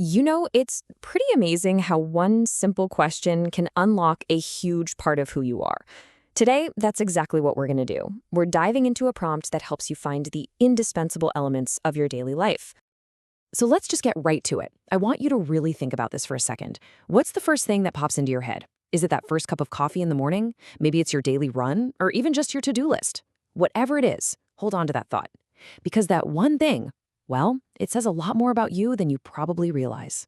It's pretty amazing how one simple question can unlock a huge part of who you are. Today, that's exactly what we're going to do. We're diving into a prompt that helps you find the indispensable elements of your daily life. So let's just get right to it. I want you to really think about this for a second. What's the first thing that pops into your head? Is it that first cup of coffee in the morning? Maybe it's your daily run, or even just your to-do list. Whatever it is, hold on to that thought. Because that one thing, well, it says a lot more about you than you probably realize.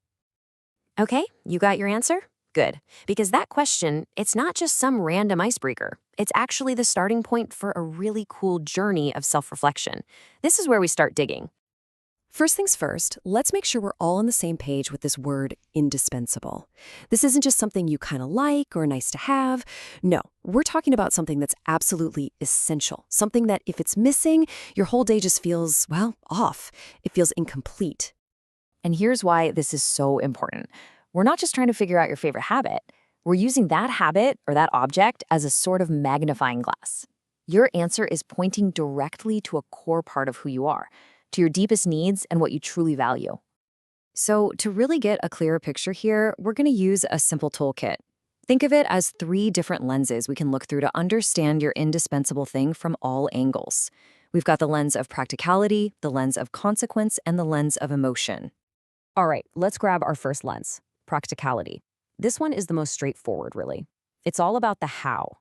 Okay, you got your answer? Good. Because that question, it's not just some random icebreaker. It's actually the starting point for a really cool journey of self-reflection. This is where we start digging. First things first, let's make sure we're all on the same page with this word indispensable. This isn't just something you kind of like or nice to have. No, we're talking about something that's absolutely essential. Something that if it's missing, your whole day just feels, well, off. It feels incomplete. And here's why this is so important. We're not just trying to figure out your favorite habit. We're using that habit or that object as a sort of magnifying glass. Your answer is pointing directly to a core part of who you are, to your deepest needs and what you truly value. So to really get a clearer picture here, we're going to use a simple toolkit. Think of it as 3 different lenses we can look through to understand your indispensable thing from all angles. We've got the lens of practicality, the lens of consequence, and the lens of emotion. All right, let's grab our first lens, practicality. This one is the most straightforward, really. It's all about the how.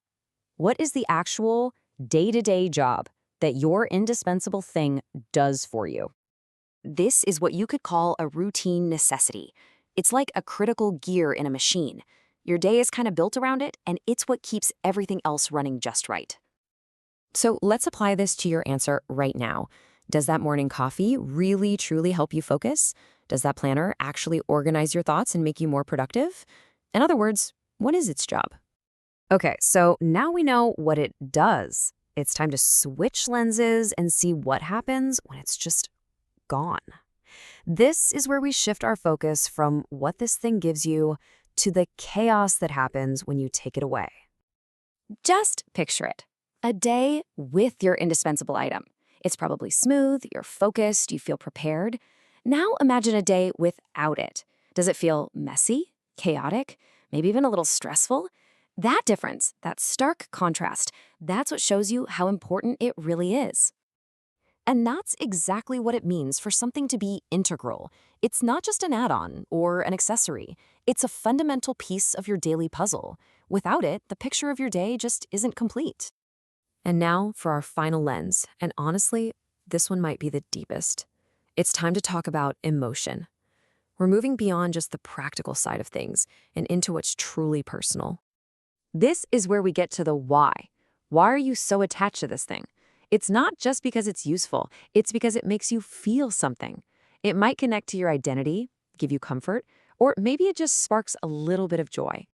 What is the actual day-to-day job that your indispensable thing does for you? This is what you could call a routine necessity. It's like a critical gear in a machine. Your day is kind of built around it, and it's what keeps everything else running just right. So let's apply this to your answer right now. Does that morning coffee really, truly help you focus? Does that planner actually organize your thoughts and make you more productive? In other words, what is its job? Okay, so now we know what it does. It's time to switch lenses and see what happens when it's just gone. This is where we shift our focus from what this thing gives you to the chaos that happens when you take it away. Just picture it. A day with your indispensable item. It's probably smooth, you're focused, you feel prepared. Now imagine a day without it. Does it feel messy, chaotic, maybe even a little stressful? That difference, that stark contrast, that's what shows you how important it really is. And that's exactly what it means for something to be integral. It's not just an add-on or an accessory. It's a fundamental piece of your daily puzzle. Without it, the picture of your day just isn't complete. And now for our final lens, and honestly, this one might be the deepest. It's time to talk about emotion. We're moving beyond just the practical side of things and into what's truly personal. This is where we get to the why. Why are you so attached to this thing? It's not just because it's useful, it's because it makes you feel something. It might connect to your identity, give you comfort, or maybe it just sparks a little bit of joy.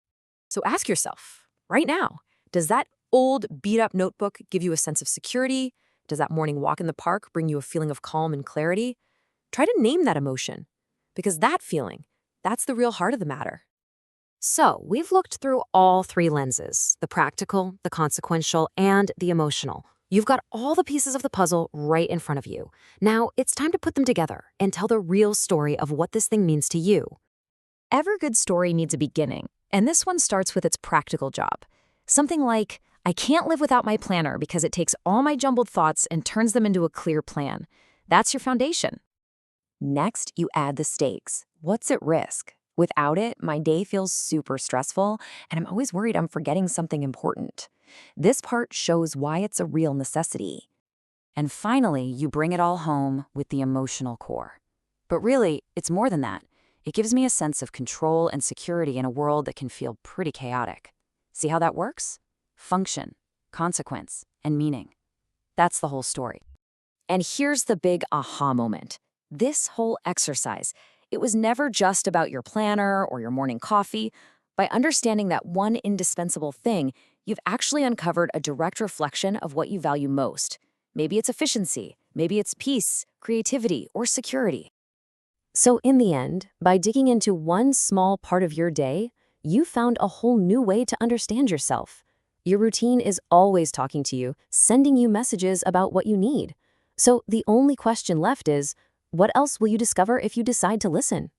So ask yourself, right now, does that old beat-up notebook give you a sense of security? Does that morning walk in the park bring you a feeling of calm and clarity? Try to name that emotion, because that feeling, that's the real heart of the matter. So we've looked through all 3 lenses, the practical, the consequential, and the emotional. You've got all the pieces of the puzzle right in front of you. Now it's time to put them together and tell the real story of what this thing means to you. Every good story needs a beginning, and this one starts with its practical job. Something like, I can't live without my planner because it takes all my jumbled thoughts and turns them into a clear plan. That's your foundation. Next, you add the stakes. What's at risk? Without it, my day feels super stressful, and I'm always worried I'm forgetting something important. This part shows why it's a real necessity. And finally, you bring it all home with the emotional core. But really, it's more than that. It gives me a sense of control and security in a world that can feel pretty chaotic. See how that works? Function, consequence, and meaning. That's the whole story. And here's the big aha moment. This whole exercise, it was never just about your planner or your morning coffee. By understanding that one indispensable thing, you've actually uncovered a direct reflection of what you value most. Maybe it's efficiency, maybe it's peace, creativity, or security. So in the end, by digging into one small part of your day, you found a whole new way to understand yourself. Your routine is always talking to you, sending you messages about what you need. So the only question left is, what else will you discover if you decide to listen?